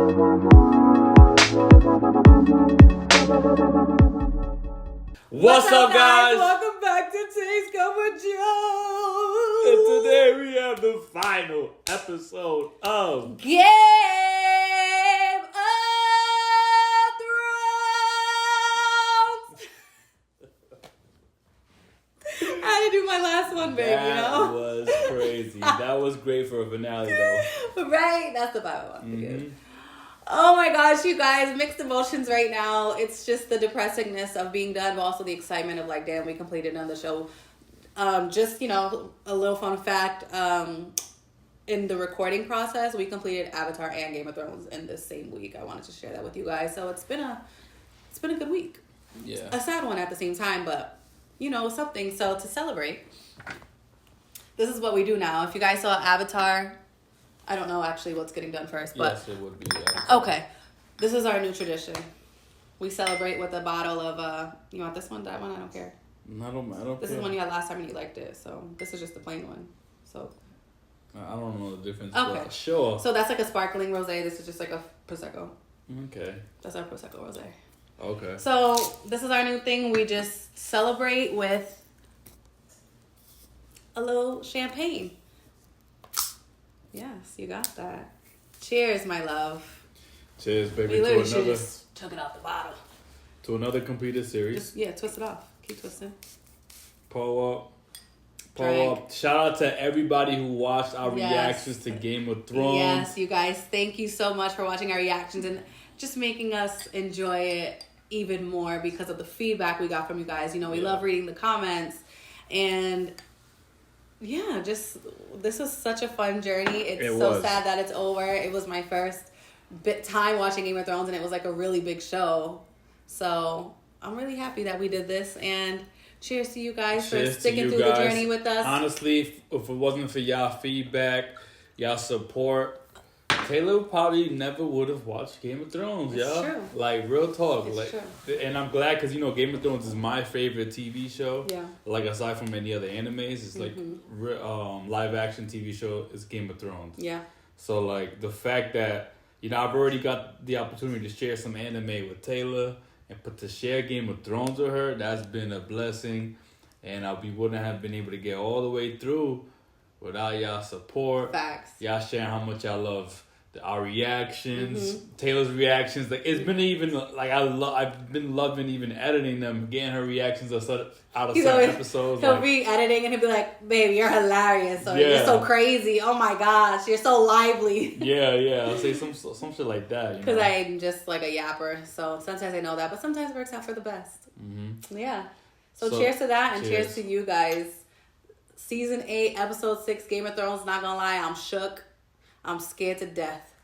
What's up, guys? Welcome back to Taste Cup with Joe. And today we have the final episode of Game of Thrones. I had to do my last one, baby. That was crazy. That was great for a finale, though. Right? That's the vibe I want to give. Oh my gosh, you guys, mixed emotions right now. It's just the depressingness of being done, but also the excitement of like, damn, we completed another show. Just, you know, a little fun fact, in the recording process, we completed Avatar and Game of Thrones in this same week. I wanted to share that with you guys. So it's been a good week. Yeah. A sad one at the same time, but you know, something. So to celebrate, this is what we do now. If you guys saw Avatar, I don't know actually what's getting done first, but yes, it would be. Okay, this is our new tradition. We celebrate with a bottle of you want this one, that one? I don't care. I don't. This is the one you had last time and you liked it, so this is just the plain one. So I don't know the difference. Okay, But sure. So that's like a sparkling rosé. This is just like a prosecco. Okay. That's our prosecco rosé. Okay. So this is our new thing. We just celebrate with a little champagne. Yes, you got that. Cheers, my love. Cheers, baby. We literally To should another. just took it out the bottle. To another completed series. Just, yeah, twist it off. Keep twisting. Pull up. Drink. Shout out to everybody who watched our Yes. reactions to Game of Thrones. Yes, you guys, thank you so much for watching our reactions and just making us enjoy it even more because of the feedback we got from you guys. You know, we love reading the comments and yeah, just this was such a fun journey. It's so sad that it's over. It was my first time watching Game of Thrones and it was like a really big show. So I'm really happy that we did this and cheers to you guys for sticking through the journey with us. Honestly, if it wasn't for y'all feedback, y'all support, Taylor probably never would have watched Game of Thrones, y'all. True. Like, real talk. It's like, true. And I'm glad because, you know, Game of Thrones is my favorite TV show. Yeah. Like, aside from any other animes, it's like live action TV show is Game of Thrones. Yeah. So, like, the fact that, you know, I've already got the opportunity to share some anime with Taylor and to share Game of Thrones with her, that's been a blessing. And we wouldn't have been able to get all the way through without y'all support. Facts. Y'all sharing how much y'all love our reactions, Taylor's reactions. Like, it's been even, like, I've been loving even editing them, getting her reactions out of certain episodes. He'll be editing and he'll be like, babe, you're hilarious. Or you're so crazy. Oh my gosh, you're so lively. Yeah. I'll say some shit like that. Because I'm just like a yapper. So sometimes I know that, but sometimes it works out for the best. Mm-hmm. Yeah. So cheers to that and cheers to you guys. Season 8, episode 6, Game of Thrones. Not gonna lie, I'm shook. I'm scared to death.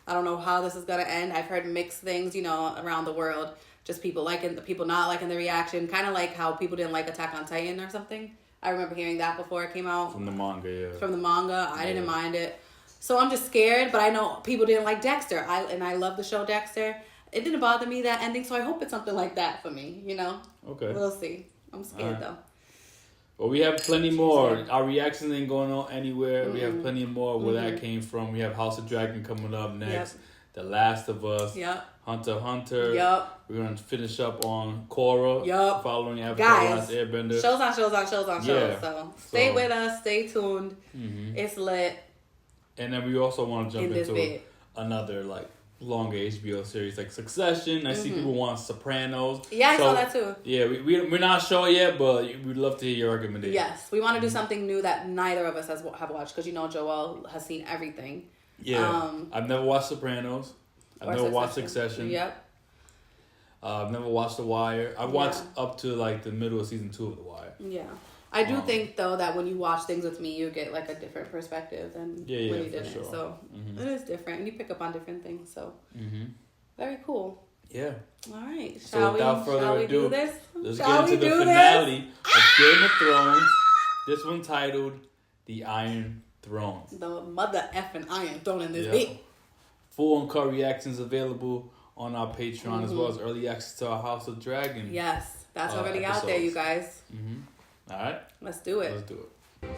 I don't know how this is gonna end. I've heard mixed things, you know, around the world. Just people liking, people not liking the reaction. Kind of like how people didn't like Attack on Titan or something. I remember hearing that before it came out. From the manga, yeah. From the manga, I didn't mind it. So I'm just scared, but I know people didn't like Dexter. I love the show Dexter. It didn't bother me, that ending, so I hope it's something like that for me, you know? Okay. We'll see. I'm scared though. Well, we have plenty more. Our reactions ain't going on anywhere. We have plenty more where that came from. We have House of Dragon coming up next. The Last of Us. Yep. Hunter x Hunter. Yep. We're going to finish up on Korra. Yep. Following Avatar Last Guys, Airbender. shows on shows. Yeah. So stay with us. Stay tuned. It's lit. And then we also want to jump into bit. another, like, longer HBO series like Succession. I see people want Sopranos. Yeah, I saw that too. Yeah, we're not sure yet, but we'd love to hear your recommendation. Yes, we want to do something new that neither of us have watched because you know Joel has seen everything. Yeah, I've never watched Sopranos. I've never watched Succession. Yep. I've never watched The Wire. I watched up to like the middle of season 2 of The Wire. Yeah. I do think though that when you watch things with me, you get like a different perspective than when you didn't. Sure. So it is different, and you pick up on different things. So very cool. Yeah. All right. So without further ado, do this? Let's get into the finale of Game of Thrones. This one titled "The Iron Throne." The mother effing Iron Throne in this beat. Full uncut reactions available on our Patreon as well as early access to our House of Dragon. Yes, that's already out there, you guys. All right. Let's do it. Let's do it.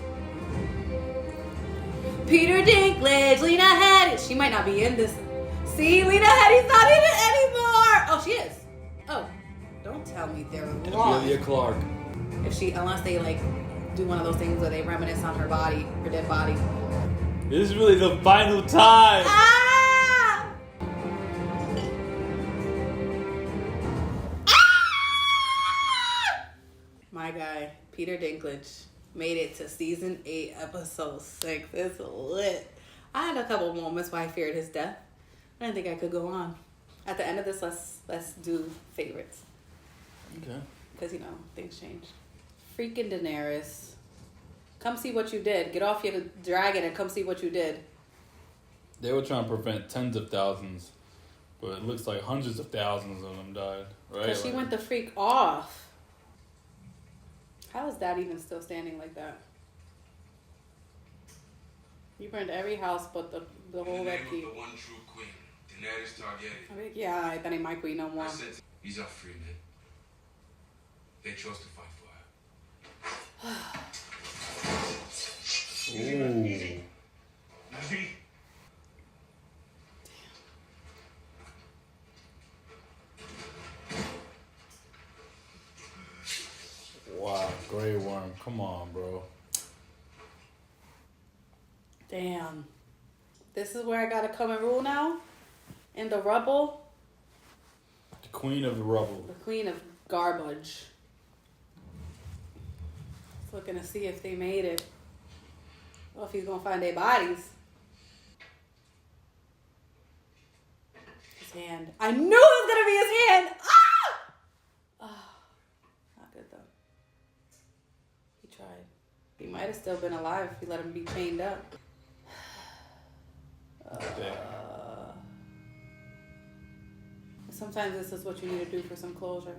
Peter Dinklage, Lena Headey. She might not be in this See, Lena Headey's not in it anymore. Oh, she is. Oh, don't tell me they're lost. Amelia Clark. Unless they like do one of those things where they reminisce on her body, her dead body. This is really the final time. Ah! My guy, Peter Dinklage, made it to season 8, episode 6. It's lit. I had a couple moments where I feared his death. I didn't think I could go on. At the end of this, let's do favorites. Okay. Because, things change. Freaking Daenerys. Come see what you did. Get off your dragon and come see what you did. They were trying to prevent tens of thousands, but it looks like hundreds of thousands of them died, right? Because she went the freak off. How is that even still standing like that? You burned every house but the whole Red Keep. The one true queen, Daenerys Targaryen. I mean, yeah, that ain't my queen no more. I said, these are free men. They chose to fight for her. Ooh. Navi. Wow, Grey Worm. Come on, bro. Damn. This is where I gotta come and rule now? In the rubble? The Queen of the Rubble. The queen of garbage. Just looking to see if they made it. Or if he's gonna find their bodies. His hand. I knew it was gonna be his hand! Ah! Oh, not good though. He tried. He might have still been alive if he let him be chained up. Sometimes this is what you need to do for some closure.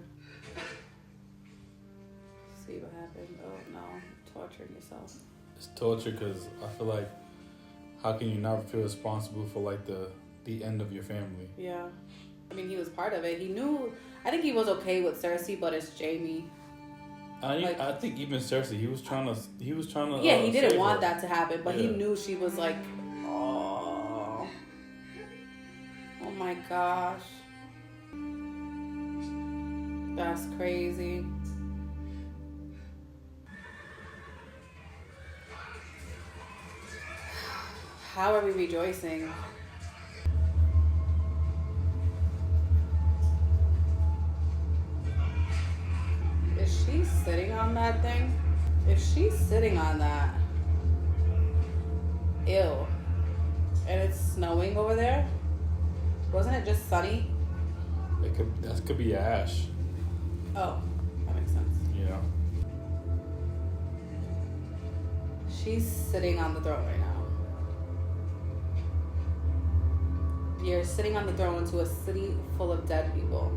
See what happened. Oh no, torturing yourself. It's torture because I feel like, how can you not feel responsible for like the end of your family? Yeah, I mean he was part of it. He knew. I think he was okay with Cersei, but it's Jaime. I think even Cersei, he was trying to. Yeah, he didn't save want her. that to happen, but he Yeah. knew she was like, oh my gosh, that's crazy. How are we rejoicing? Is she sitting on that thing? If she's sitting on that, ew. And it's snowing over there? Wasn't it just sunny? That could be ash. Oh, that makes sense. You know. She's sitting on the throne right now. You're sitting on the throne to a city full of dead people.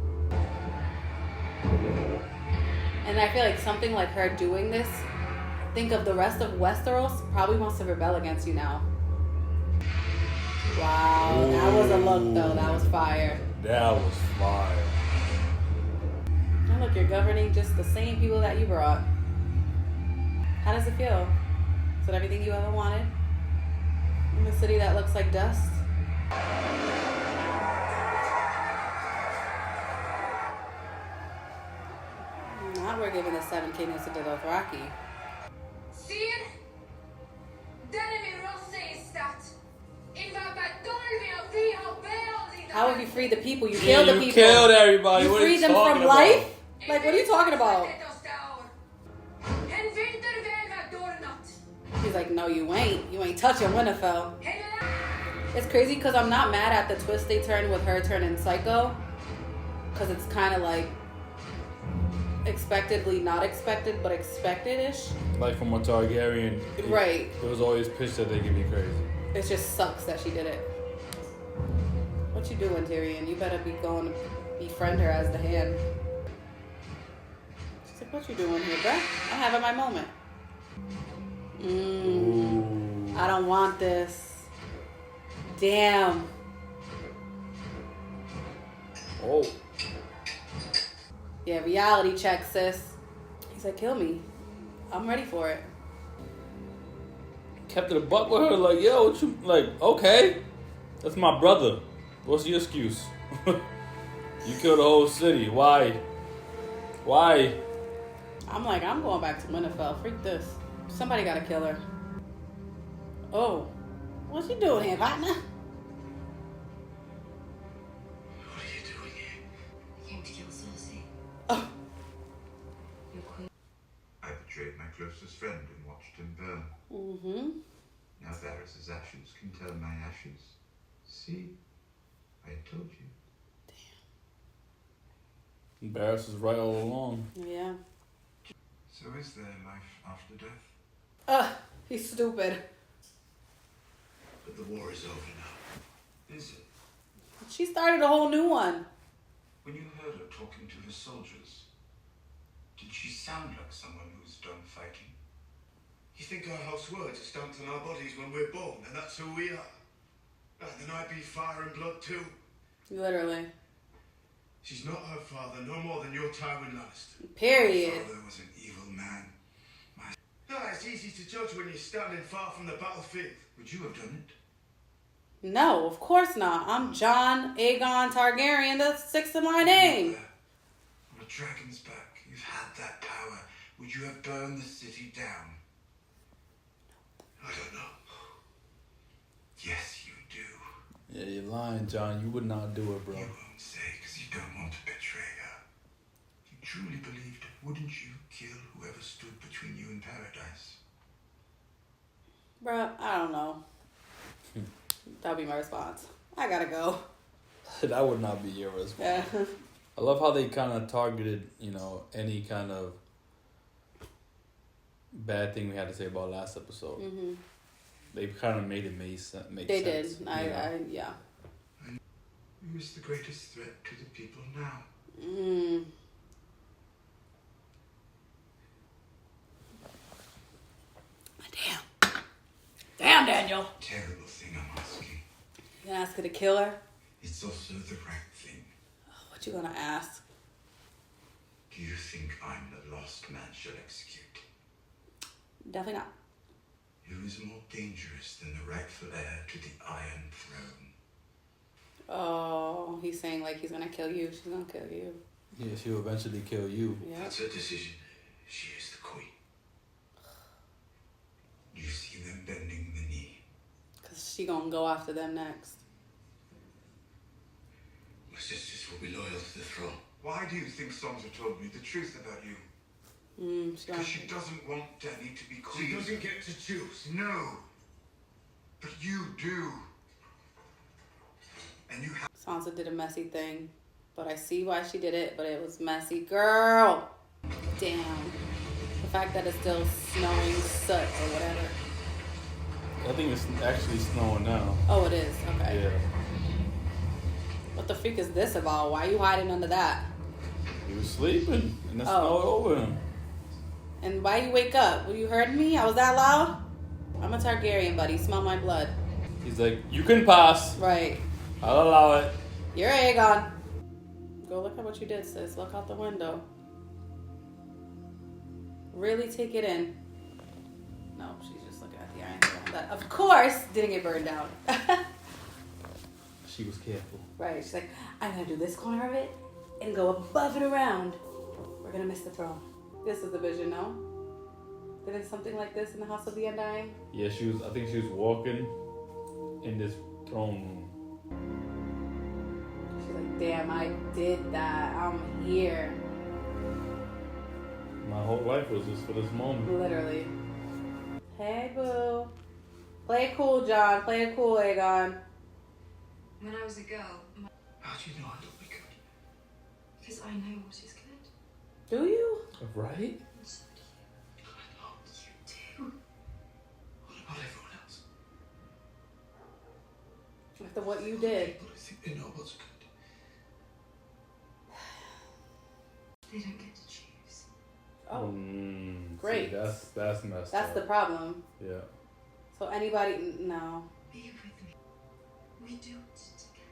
And I feel like something like her doing this, think of the rest of Westeros probably wants to rebel against you now. Wow, that was a look though. That was fire. That was fire. And look, you're governing just the same people that you brought. How does it feel? Is it everything you ever wanted? In a city that looks like dust? Now we're giving the 7 kingdoms to the Dothraki. Sir, Daenerys How have you freed the people? You killed the people. You killed everybody. You What are freed you them talking from about? life? Like, what are you talking about? He's like, no, you ain't. You ain't touching Winterfell. It's crazy because I'm not mad at the twist they turned with her turning psycho. Because it's kind of like expectedly not expected, but expected-ish. Like from a Targaryen. Right. It was always pitched that they could be crazy. It just sucks that she did it. What you doing, Tyrion? You better be going to befriend her as the hand. She's like, what you doing here, bruh? I'm having my moment. I don't want this. Damn. Oh. Yeah, reality check, sis. He's like, kill me. I'm ready for it. Kept it a buck with her, like, yo, what you, like, okay. That's my brother. What's your excuse? You killed the whole city. Why? Why? I'm like, I'm going back to Winterfell. Freak this. Somebody gotta kill her. Oh. What's she doing here, partner? What are you doing here? I came to kill Cersei. Oh. Your queen. I betrayed my closest friend and watched him burn. Mm-hmm. Now Varys' ashes can turn my ashes. See? I told you. Barris is right all along. Yeah. So is there life after death? He's stupid. But the war is over now. Is it? She started a whole new one. When you heard her talking to the soldiers, did she sound like someone who's done fighting? You think our house words are stamped on our bodies when we're born, and that's who we are? And then I be fire and blood too. Literally. She's not her father, no more than your Tywin Lannister. Period. My father was an evil man. It's easy to judge when you're standing far from the battlefield. Would you have done it? No, of course not. I'm Jon Aegon Targaryen, the sixth of my name. On a dragon's back, you've had that power. Would you have burned the city down? I don't know. Yes, you do. Yeah, you're lying, John. You would not do it, bro. You won't say because you don't want to betray her. You truly believed it, wouldn't you kill whoever stood between you and paradise? Bruh, I don't know. That'll be my response. I gotta go. That would not be your response. Yeah. I love how they kind of targeted, any kind of bad thing we had to say about last episode. Mm-hmm. They kind of made it make sense. They did. Yeah. Who is the greatest threat to the people now? Damn, Daniel. Terrible thing I'm asking. You gonna ask her to kill her? It's also the right thing. What you gonna ask? Do you think I'm the lost man shall execute? Definitely not. Who is more dangerous than the rightful heir to the Iron Throne? Oh, he's saying like he's gonna kill you. She's gonna kill you. Yeah, she'll eventually kill you. Yeah. That's her decision. She is the queen. You see them bending the knee. Cause she gonna go after them next. My sisters will be loyal to the throne. Why do you think Sansa told me the truth about you? Because she doesn't want Dany to be queen. She doesn't get to choose. No. But you do. And you have... Sansa did a messy thing, but I see why she did it, but it was messy. Girl! Damn. The fact that it's still snowing soot or whatever. I think it's actually snowing now. Oh, it is? Okay. Yeah. What the freak is this about? Why are you hiding under that? He was sleeping, and the Oh. snow over him. And why you wake up? Well, you heard me? I was that loud? I'm a Targaryen, buddy. Smell my blood. He's like, you can pass. Right. I'll allow it. You're Aegon. Go look at what you did, sis. Look out the window. Really take it in. No, she's just looking at the Iron Throne. That, of course, didn't get burned down. She was careful. Right. She's like, I'm going to do this corner of it and go above and around. We're going to miss the throne. This is the vision, no? Didn't something like this in the House of the Undying? Yeah, I think she was walking in this throne room. She's like, damn, I did that. I'm here. My whole life was just for this moment. Literally. Hey, boo. Play it cool, John. Play it cool, Aegon. When I was a girl, How do you know I don't be good? because I know what is good. Do you? Right? And so do you. I know. You do. What about everyone else? After what you did. People who think they know what's good. They don't get to choose. Oh, Great. Great. See, that's messed that's up. the problem. Yeah. So anybody, no. Be with me. We do it together.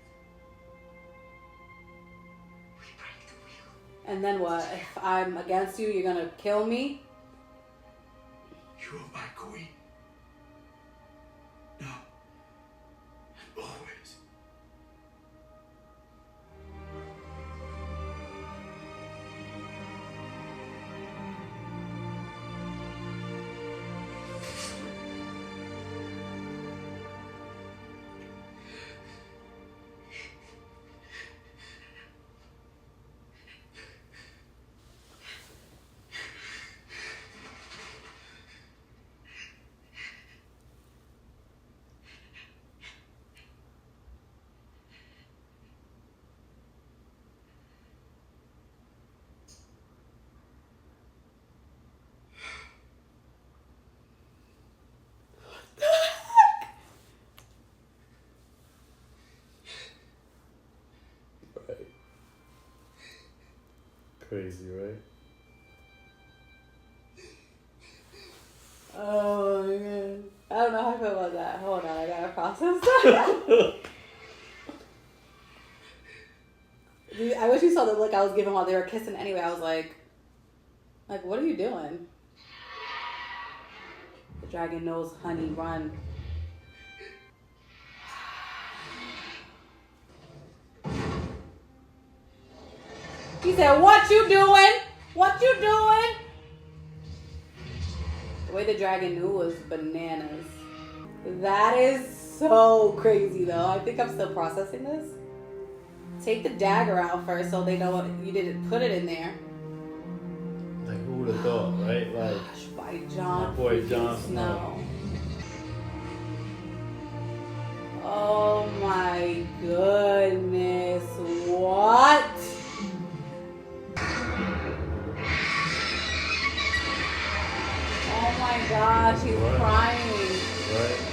We break the wheel. And then what? If I'm against you, you're gonna kill me? You are my queen. Now. And always. crazy, right? Oh my god. I don't know how I feel about that. Hold on, I gotta process that. Dude, I wish you saw the look I was giving while they were kissing anyway. I was like, what are you doing? The dragon knows, honey, run. He said, what you doing? What you doing? The way the dragon knew was bananas. That is so crazy though. I think I'm still processing this. Take the dagger out first so they know what you didn't put it in there. Like, who would have thought, right? Like, Gosh, by Jon. my boy Jon Snow. Oh my goodness. What? Oh my gosh, he's Right. crying. Right?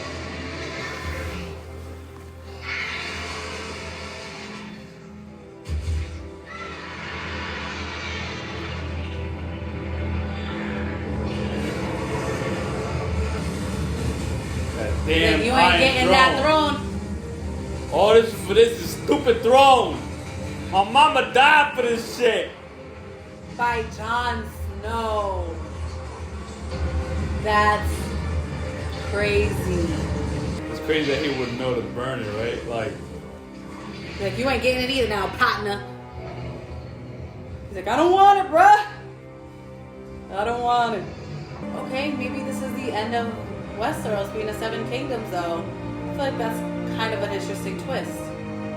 That damn You ain't iron getting that throne. All this for this is stupid throne. My mama died for this shit. By Jon Snow. That's crazy. It's crazy that he wouldn't know to burn it, right? Like, you ain't getting it either now, partner. He's like, I don't want it, bruh. I don't want it. Okay, maybe this is the end of Westeros being a 7 kingdoms, though. I feel like that's kind of an interesting twist.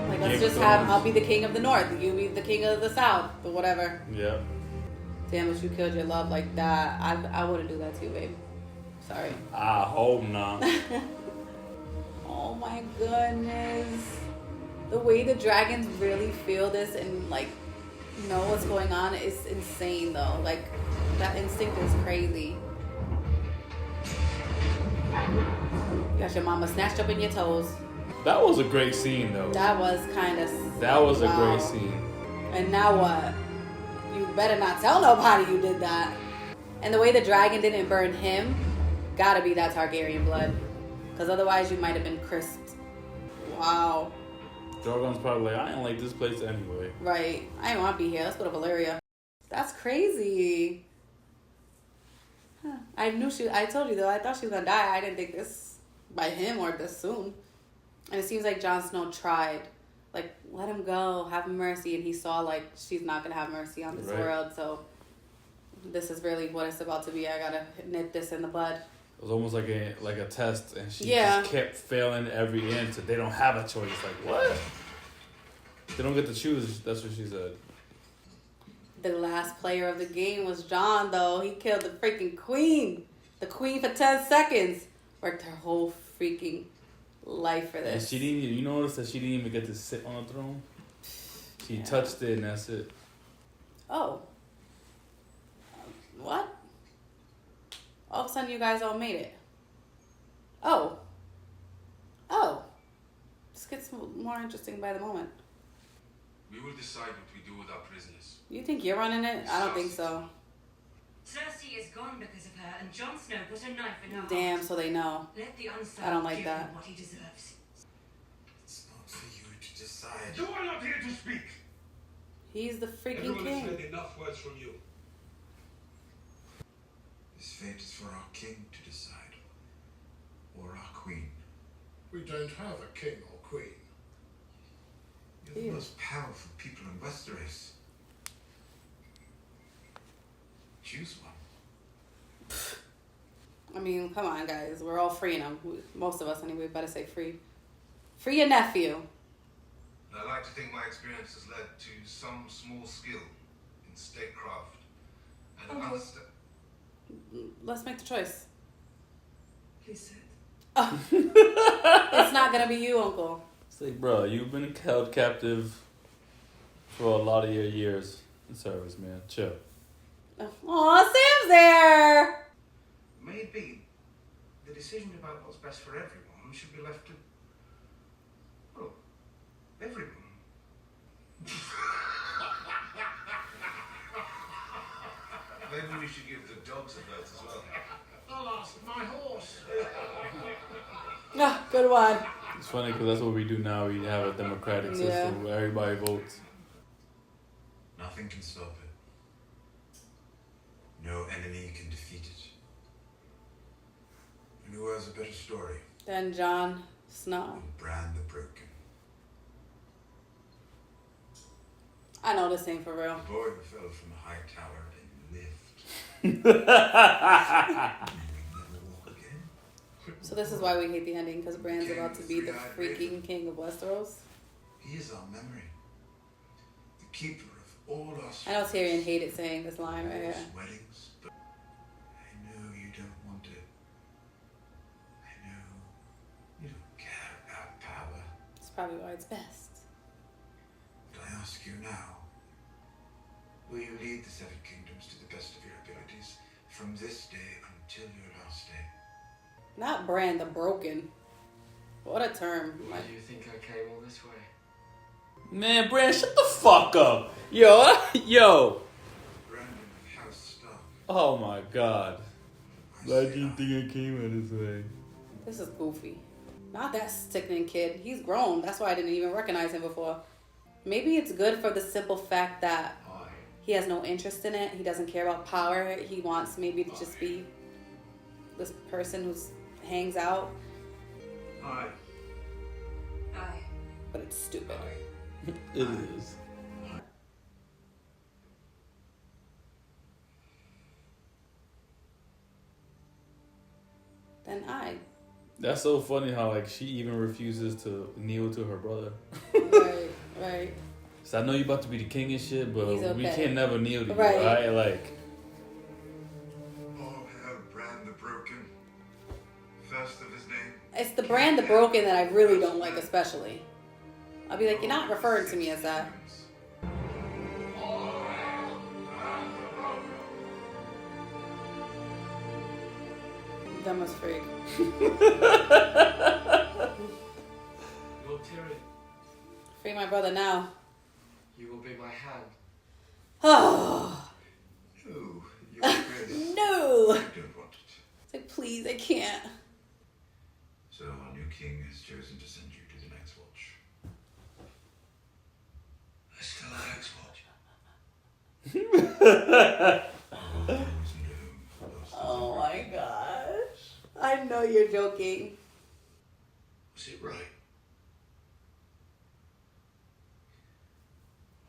Like, let's just have, I'll be the king of the north, you be the king of the south, or whatever. Yeah. Damn, if you killed your love like that, I wouldn't do that to you, babe. Sorry. I hope not. Oh my goodness. The way the dragons really feel this and like know what's going on is insane though. Like that instinct is crazy. You got your mama snatched up in your toes. That was a great scene, though. That was kind of... That was wow. a great scene. And now what? You better not tell nobody you did that. And the way the dragon didn't burn him, gotta be that Targaryen blood. Because otherwise you might have been crisped. Wow. Drogon's probably like, I ain't like this place anyway. Right. I didn't want to be here. Let's go to Valyria. That's crazy. Huh. I told you though, I thought she was gonna die. I didn't think this by him or this soon. And it seems like Jon Snow tried. Like, let him go, have mercy. And he saw, like, she's not going to have mercy on this world. So, this is really what it's about to be. I got to nip this in the bud. It was almost like a test, and she just kept failing every answer. They don't have a choice. Like, what? They don't get to choose. That's what she said. The last player of the game was Jon, though. He killed the freaking queen. The queen for 10 seconds. Worked her whole freaking life for this. And she didn't. You notice that she didn't even get to sit on the throne. She touched it, and that's it. Oh. What? All of a sudden, you guys all made it. Oh. This gets more interesting by the moment. We will decide what we do with our prisoners. You think you're running it? I don't think so. Cersei is gone because of her, and Jon Snow put a knife in her Damn, heart. so they know. Let the unserved I don't like give that. him what he deserves. It's not for you to decide. You are not here to speak. He's the freaking Everyone has king. heard enough words from you. This fate is for our king to decide. Or our queen. We don't have a king or queen. You're the most powerful people in Westeros. Choose one. I mean, come on, guys. We're all freeing him. Most of us, anyway. Better say free. Free your nephew. I like to think my experience has led to some small skill in statecraft and an understanding. Let's make the choice. Please sit. It's not gonna be you, Uncle. It's like, bro, you've been held captive for a lot of your years in service, man. Chill. Aw, Sam's there. Maybe the decision about what's best for everyone should be left to, well, everyone. should give the dogs a vote as well. I'll ask my horse. Ah, good one. It's funny because that's what we do now. We have a democratic system where everybody votes. Nothing can stop it. No enemy can defeat it. And who has a better story Then Jon Snow. than Bran the Broken? I know this ain't for real. The boy who fell from a high tower and lived. He never walk again. So this is why we hate the ending, because Bran's about to be the freaking king of Westeros. He is our memory. The keeper of all our I know Tyrion hated saying this line right here. weddings, but I know you don't want it. I know you don't care about power. It's probably why it's best. But I ask you now, will you lead the Seven Kingdoms to the best of your abilities from this day until your last day? Not Bran the Broken. What a term. Why do you think I came all this way? Man, Bran, shut the fuck up. Yo. Brandon of House Stark. Oh my god. I Why say do you I- think it came out this way? This is goofy. Not that sickening kid. He's grown. That's why I didn't even recognize him before. Maybe it's good for the simple fact that he has no interest in it. He doesn't care about power. He wants maybe to just be this person who hangs out. Aye. Aye. But it's stupid. It is. Then I. That's so funny how like she even refuses to kneel to her brother. Right. So I know you about to be the king and shit, but He's we okay. can't never kneel to you, Right. right? Like, Oh, hail Bran the Broken. First of his name. It's the Bran the Broken that I really don't like, especially. I'll be like, you're not referring to me as that. Dumb as freak. Lord Tyrion, Free my brother now. you will be my hand. Oh, No, your grace. no. I don't want it. It's like, please, I can't. So our new king has chosen to send you to the Night's Watch. There's still a Night's Watch. Oh my gosh. I know you're joking. Was it right?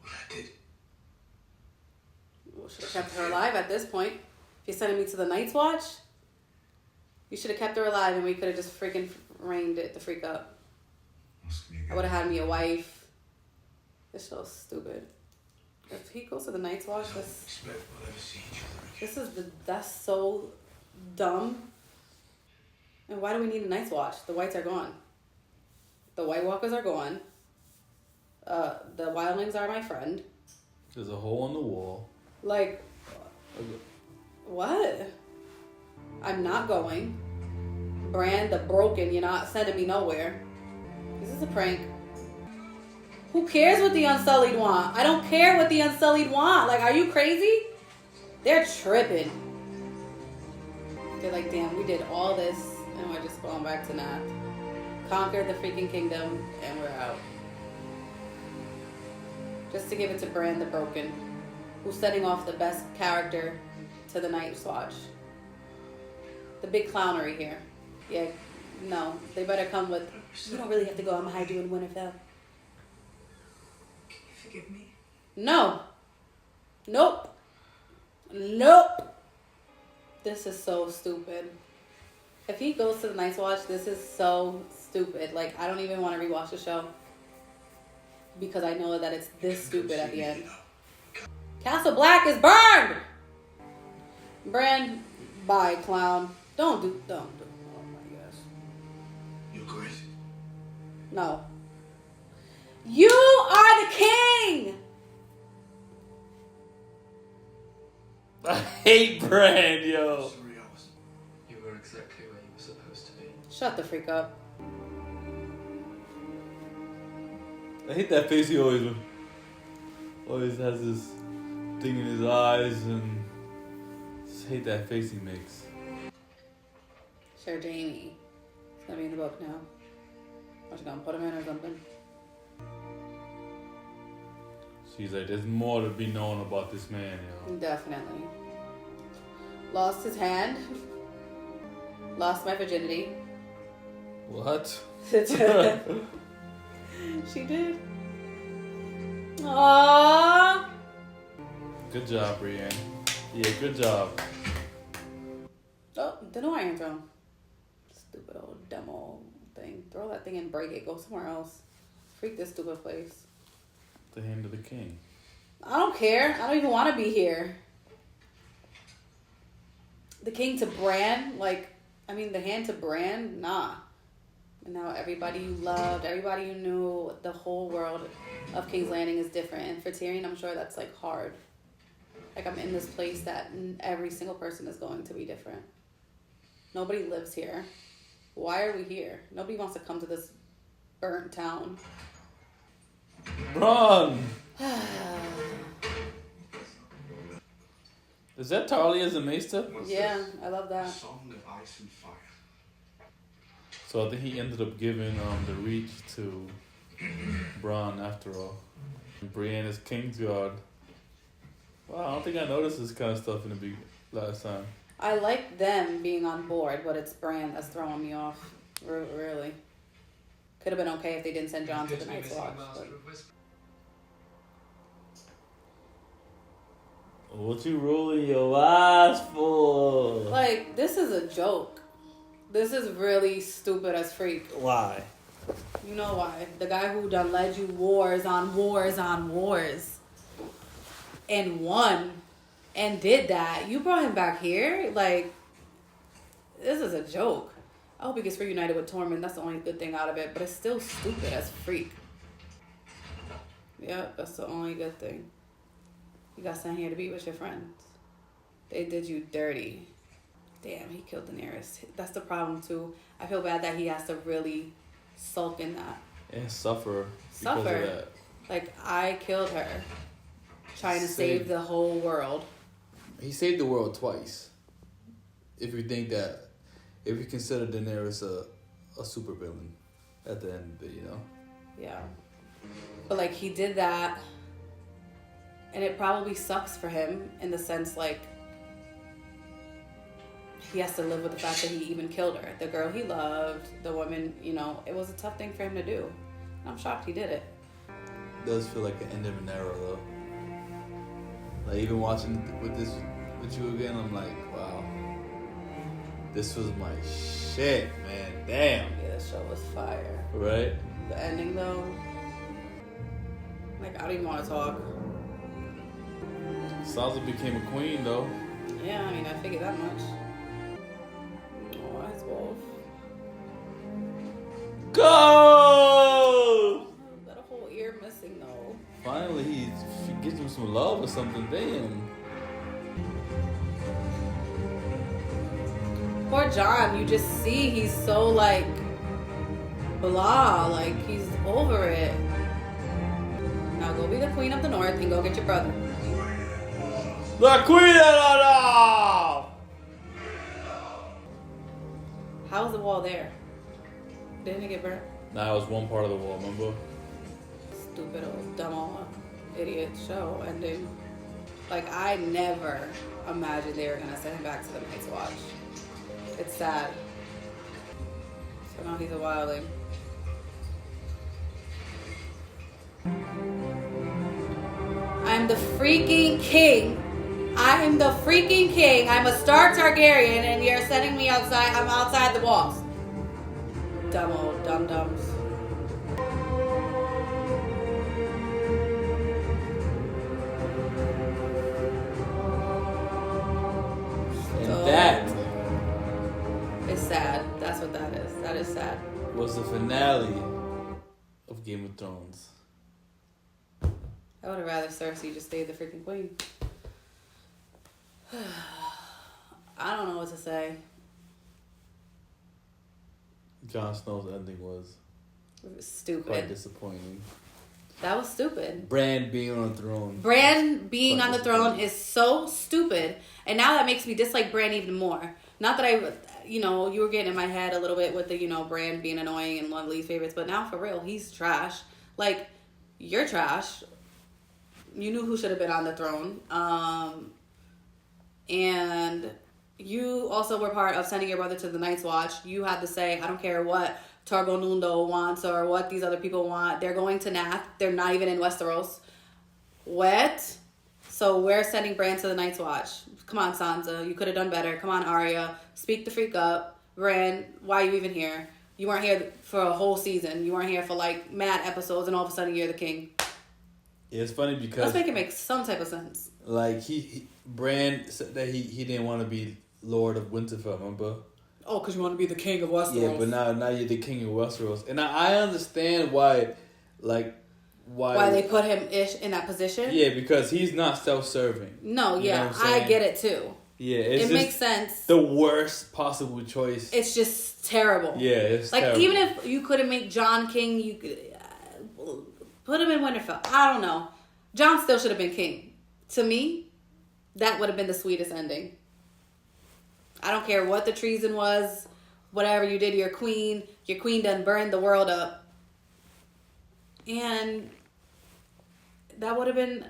What I did? Well, should have kept her alive at this point. If you're sending me to the Night's Watch, you should have kept her alive and we could have just freaking reigned it the freak up. Asking you I would have had me a wife. This show's stupid. If he goes to the Night's Watch, I don't expect we'll ever see each other again. that's so dumb. And why do we need a Night's Watch? The Whites are gone. The White Walkers are gone. The Wildlings are my friend. there's a hole in the wall. Like, what? I'm not going. Bran the Broken, you're not sending me nowhere. This is a prank. Who cares what the Unsullied want? I don't care what the Unsullied want. Like, are you crazy? They're tripping. They're like, damn, we did all this and we're just going back to not conquer the freaking kingdom and we're out. Just to give it to Bran the Broken, who's setting off the best character to the Night's Watch. The big clownery here. Yeah, no, they better come with, you don't really have to go, I'm gonna hide you in Winterfell. Can you forgive me? No. Nope. This is so stupid. If he goes to the Night's Watch, this is so stupid. Like, I don't even want to rewatch the show. Because I know that it's this stupid at the end. Castle Black is burned! Bran, bye, clown. Don't do. Oh my gosh. You're great. No. You are the king! I hate Bran, yo. Sorry, I wasn't. You were exactly where you were supposed to be. Shut the freak up. I hate that face he always has this thing in his eyes and Just hate that face he makes. Sure, Jamie. It's gonna be in the book now. What, you gonna put him in or something? She's like, there's more to be known about this man, yo. Definitely. Lost his hand. Lost my virginity. What? She did. Aww. Good job, Brienne. Yeah, good job. Oh, the new Iron Throne. Stupid old demo thing. Throw that thing and break it. Go somewhere else. Freak this stupid place. The hand of the king. I don't care. I don't even want to be here. The king to Bran, the hand to Bran, nah. And now everybody you loved, everybody you knew, the whole world of King's Landing is different. And for Tyrion, I'm sure that's hard. I'm in this place that every single person is going to be different. Nobody lives here. Why are we here? Nobody wants to come to this burnt town. Run! Is that Tarly as a maester? Yeah, I love that. Song of ice and fire. So I think he ended up giving the reach to Bronn after all. Brienne is Kingsguard. Wow, I don't think I noticed this kind of stuff in the last time. I like them being on board, but it's Bran that's throwing me off. Really. Could have been okay if they didn't send Jon to the Night's Watch. But... What you rolling your eyes for? This is a joke. This is really stupid as freak. Why? You know why? The guy who done led you wars on wars on wars and won and did that. You brought him back here? This is a joke. I hope he gets reunited with Tormund. That's the only good thing out of it. But it's still stupid as freak. Yep, that's the only good thing. You got sent here to be with your friends. They did you dirty. Damn, he killed Daenerys. That's the problem too. I feel bad that he has to really sulk in that. And suffer. Because of that. I killed her. Trying to save the whole world. He saved the world twice. If you consider Daenerys a super villain at the end of it, Yeah. But he did that. And it probably sucks for him in the sense he has to live with the fact that he even killed her. The girl he loved, the woman, it was a tough thing for him to do. I'm shocked he did it. It does feel like the end of an era though. Even watching with you again, I'm like, wow. This was my shit, man. Damn. Yeah, the show was fire. Right? The ending though. I don't even want to talk. Sansa became a queen though. Yeah, I figured that much. Oh, his wolf. Go! Got a whole ear missing though. Finally, he gives him some love or something. Damn. Poor Jon, you just see he's so blah, he's over it. Now go be the queen of the north and go get your brother. The queen of the north! How's the wall there? Didn't it get burnt? Nah, it was one part of the wall, remember? Stupid old dumb old idiot show ending. I never imagined they were gonna send him back to the Night's Watch. It's sad. So now he's a wildling. I'm the freaking king. I am the freaking king. I'm a Stark Targaryen and you're sending me outside. I'm outside the walls. Dumb old dum-dums. And that is sad. That's what that is. That is sad. Was the finale of Game of Thrones. I would have rather Cersei just stayed the freaking queen. I don't know what to say. Jon Snow's ending was Stupid. quite disappointing. That was stupid. Bran being on the throne. Bran being on the throne is so stupid. And now that makes me dislike Bran even more. Not that I, you were getting in my head a little bit with the, Bran being annoying and one of Lee's favorites. But now, for real, he's trash. Like, you're trash. You knew who should have been on the throne. And you also were part of sending your brother to the Night's Watch. You had to say, I don't care what Targonundo wants or what these other people want. They're going to Nath. They're not even in Westeros. What? So we're sending Bran to the Night's Watch. Come on, Sansa. You could have done better. Come on, Arya. Speak the freak up. Bran, why are you even here? You weren't here for a whole season. You weren't here for, like, mad episodes, and all of a sudden you're the king. Yeah, it's funny because... Let's make it make some type of sense. Like, Bran said that he didn't want to be Lord of Winterfell, remember? Oh, because you want to be the king of Westeros. Yeah, but now you're the king of Westeros. And I understand why they put him in that position. Yeah, because he's not self-serving. No, yeah, I get it too. Yeah, it makes sense. The worst possible choice. It's just terrible. Yeah, it's like terrible. Even if you couldn't make Jon king, you could put him in Winterfell. I don't know. Jon still should have been king. To me, that would have been the sweetest ending. I don't care what the treason was, whatever you did to your queen done burned the world up. And that would have been,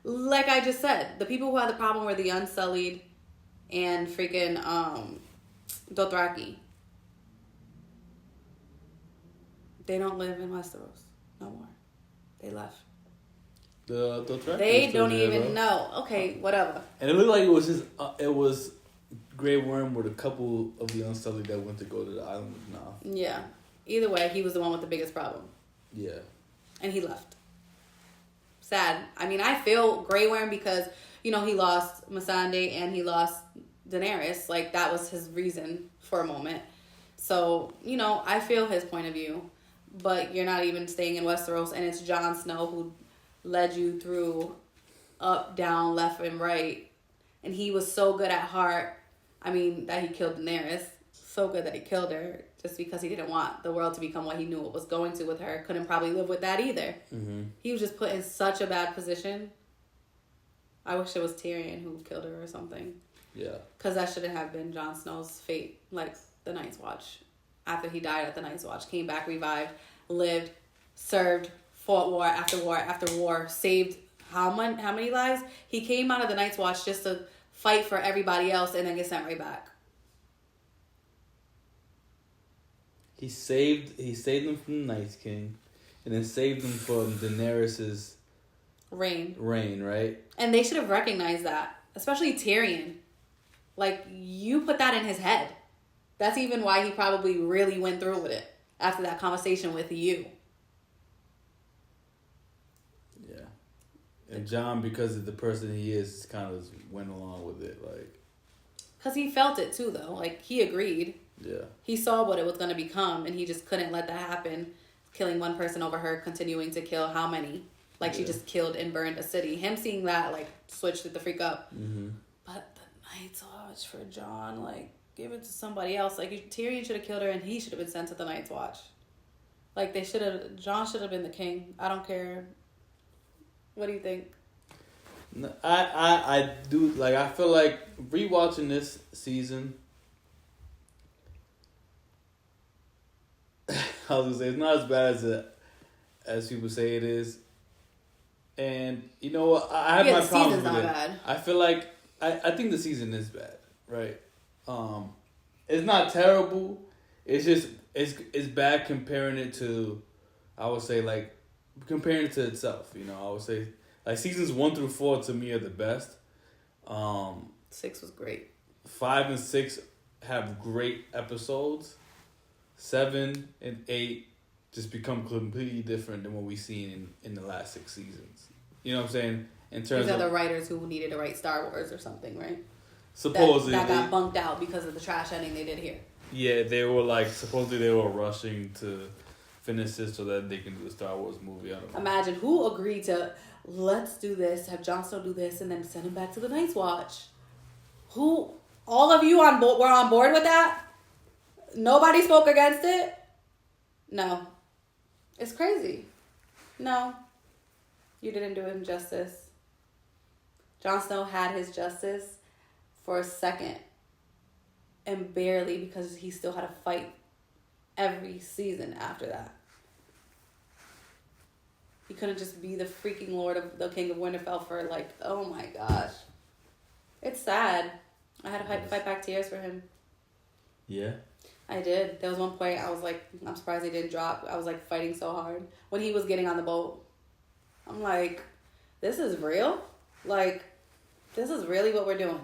like I just said, the people who had the problem were the Unsullied and freaking Dothraki. They don't live in Westeros no more. They left. The Dothraki. They don't even know. Okay, whatever. And it looked like it was Grey Worm with a couple of the Unsullied that went to go to the island now. Yeah. Either way, he was the one with the biggest problem. Yeah. And he left. Sad. I mean, I feel Grey Worm because, he lost Missandei and he lost Daenerys. Like, that was his reason for a moment. So, I feel his point of view. But you're not even staying in Westeros, and it's Jon Snow who led you through up, down, left, and right. And he was so good at heart. I mean, that he killed Daenerys. So good that he killed her just because he didn't want the world to become what he knew it was going to with her. Couldn't probably live with that either. Mm-hmm. He was just put in such a bad position. I wish it was Tyrion who killed her or something. Yeah. Because that shouldn't have been Jon Snow's fate, like the Night's Watch. After he died at the Night's Watch, came back, revived, lived, served, fought war after war after war, saved how many lives? He came out of the Night's Watch just to fight for everybody else and then get sent right back. He saved them from the Night King, and then saved them from Daenerys's reign, right? And they should have recognized that, especially Tyrion. Like, you put that in his head. That's even why he probably really went through with it after that conversation with you. Yeah. And Jon, because of the person he is, kind of went along with it, like. Because he felt it too, though. Like, he agreed. Yeah. He saw what it was going to become, and he just couldn't let that happen. Killing one person over her, continuing to kill how many? Like, she just killed and burned a city. Him seeing that, like, switched it the freak up. Mm-hmm. But the Night's Watch for Jon, like, give it to somebody else. Like, Tyrion should have killed her, and he should have been sent to the Night's Watch. Like, Jon should have been the king. I don't care. What do you think? No, I do, like, I feel like rewatching this season, I was gonna say, it's not as bad as people say it is. And you know what? I have my problems with it. Bad. I feel like I think the season is bad, right? It's not terrible. It's just it's bad comparing it to, I would say, like, comparing it to itself. I would say, like, seasons 1 through 4 to me are the best. 6 was great. 5 and 6 have great episodes. 7 and 8 just become completely different than what we've seen in the last 6 seasons. You know what I'm saying? In terms These are the writers who needed to write Star Wars or something, right? Supposedly. That got bunked out because of the trash ending they did here. Yeah, they were like, supposedly they were rushing to finish this so that they can do a Star Wars movie. I don't know. Imagine who agreed to, let's do this, have Jon Snow do this, and then send him back to the Night's Watch. Who, all of you were on board with that? Nobody spoke against it? No. It's crazy. No. You didn't do him justice. Jon Snow had his justice for a second. And barely, because he still had to fight every season after that. He couldn't just be the freaking Lord of the King of Winterfell for like, oh my gosh. It's sad. I had to fight back tears for him. Yeah. I did. There was one point I was like, I'm surprised he didn't drop. I was like fighting so hard. When he was getting on the boat, I'm like, this is real? Like, this is really what we're doing.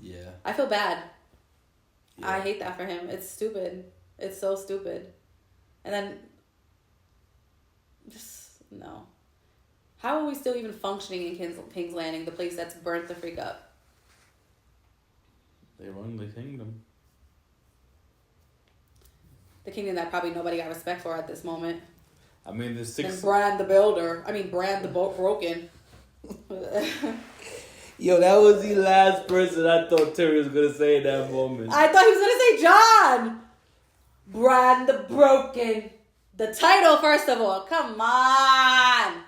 Yeah. I feel bad. Yeah. I hate that for him. It's stupid. It's so stupid. And then, just, no. How are we still even functioning in King's Landing, the place that's burnt the freak up? They run the kingdom. The kingdom that probably nobody got respect for at this moment. I mean, the six... And Bran the Builder. I mean, Bran the Broken. Yo, that was the last person I thought Terry was going to say in that moment. I thought he was going to say Jon. Bran the Broken. The title, first of all. Come on.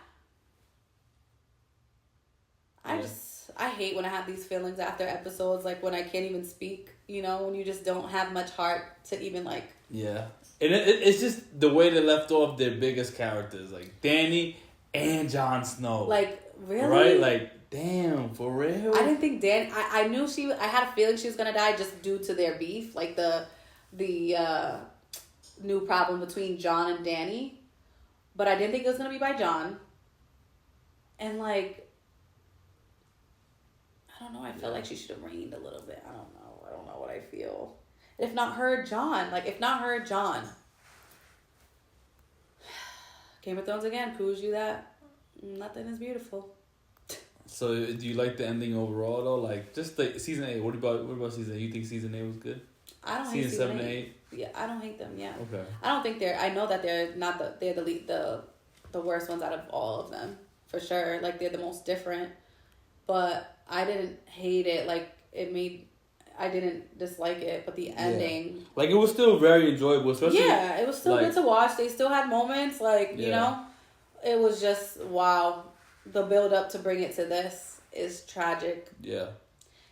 I hate when I have these feelings after episodes, like when I can't even speak, you know, when you just don't have much heart to even like... Yeah. And it's just the way they left off their biggest characters, like Dany and Jon Snow. Like, really? Right? Like, damn, for real? I didn't think Dany... I knew I had a feeling she was going to die just due to their beef, like the new problem between Jon and Dany. But I didn't think it was going to be by Jon. And like... I don't know. I felt like she should have reigned a little bit. I don't know what I feel. If not her, Jon. Like, if not her, Jon. Game of Thrones again proves you that nothing is beautiful. So, do you like the ending overall, though? Like, just like season 8. What about season 8? You think season 8 was good? I don't hate season 7 and 8. Yeah, I don't hate them. Yeah. Okay. I don't think I know that they're not they're the worst ones out of all of them for sure. Like, they're the most different. But I didn't hate it. Like, I didn't dislike it, but the ending... Yeah. Like, it was still very enjoyable, especially... Yeah, it was still good to watch. They still had moments, like, you know? It was just, wow. The build-up to bring it to this is tragic. Yeah.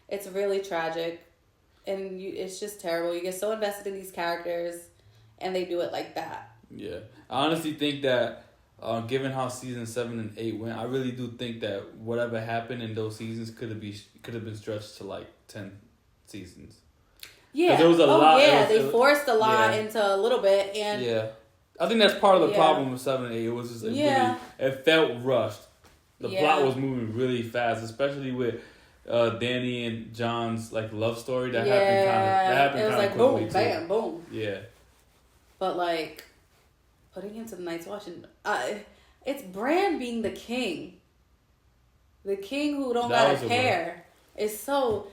It's really tragic. And it's just terrible. You get so invested in these characters, and they do it like that. Yeah. I honestly think that... given how season 7 and 8 went, I really do think that whatever happened in those seasons could have been stretched to like 10 seasons. Yeah. There was a lot. Yeah, they forced a lot into a little bit, and I think that's part of the problem with 7 and 8. It was just it felt rushed. The plot was moving really fast, especially with Dany and Jon's like love story that happened. It was like boom, bam, boom. Yeah. But like. Putting him to the Night's Watch, and it's Bran being the king. The king who don't gotta care. Is so...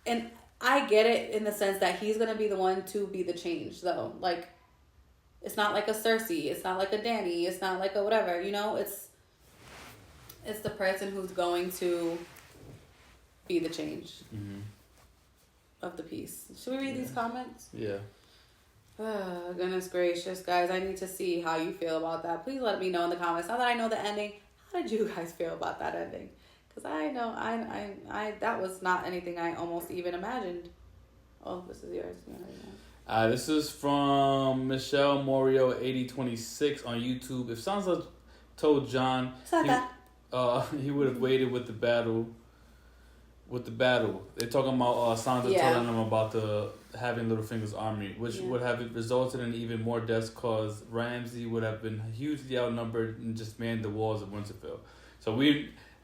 And I get it in the sense that he's gonna be the one to be the change, though. Like, it's not like a Cersei. It's not like a Dany. It's not like a whatever, you know? It's the person who's going to be the change of the piece. Should we read these comments? Yeah. Oh, goodness gracious, guys. I need to see how you feel about that. Please let me know in the comments. Now that I know the ending, how did you guys feel about that ending? Because I know I that was not anything I almost even imagined. Oh, this is yours. This is from Michelle Morio 8026 on YouTube. If Sansa told Jon he would have waited with the battle. They're talking about Sansa telling them about having Littlefinger's army, which would have resulted in even more deaths, cause Ramsay would have been hugely outnumbered and just manned the walls of Winterfell. So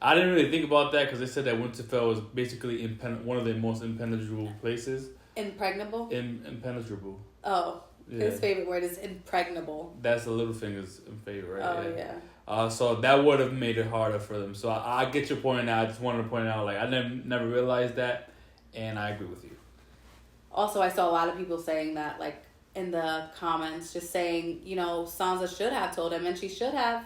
I didn't really think about that because they said that Winterfell was basically one of the most impenetrable places. Impregnable? Impenetrable. Oh. Yeah. His favorite word is impregnable. That's the Littlefinger's favorite, right? Oh, yeah. So that would have made it harder for them. So I get your point now. I just wanted to point out, like, I never realized that, and I agree with you. Also, I saw a lot of people saying that, like, in the comments, just saying, you know, Sansa should have told him, and she should have,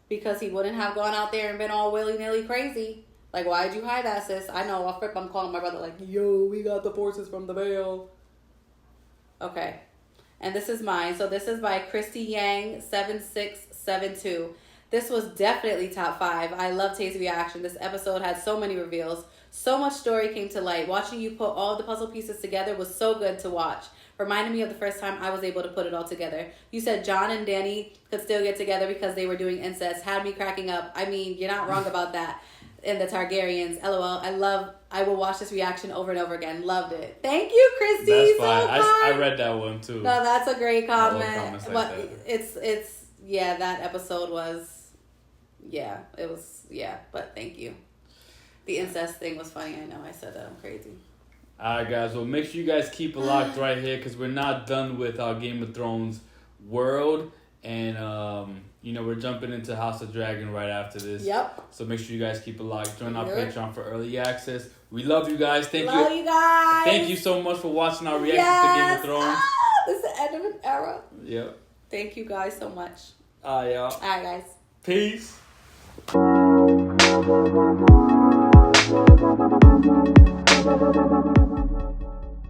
because he wouldn't have gone out there and been all willy-nilly crazy. Like, why'd you hide that, sis? I know, off rip, I'm calling my brother, like, yo, we got the forces from the Vale. Okay. And this is mine. So this is by Christy Yang 7672. This was definitely top 5. I love Tay's reaction. This episode had so many reveals. So much story came to light. Watching you put all the puzzle pieces together was so good to watch. Reminded me of the first time I was able to put it all together. You said Jon and Dany could still get together because they were doing incest. Had me cracking up. I mean, you're not wrong about that. And the Targaryens. LOL. I will watch this reaction over and over again. Loved it. Thank you, Christy. That's so fine. kind. I read that one too. No, that's a great I love comment. comments like But that. it's yeah, that episode was, yeah, it was, yeah, but thank you. The incest thing was funny. I know I said that. I'm crazy. Alright, guys. Well, make sure you guys keep it locked right here because we're not done with our Game of Thrones world. And, we're jumping into House of Dragon right after this. Yep. So make sure you guys keep it locked. Join our Yep. Patreon for early access. We love you guys. Love you guys. Thank you so much for watching our reaction to Game of Thrones. This is the end of an era. Yep. Thank you guys so much. Y'all. All right, guys. Peace.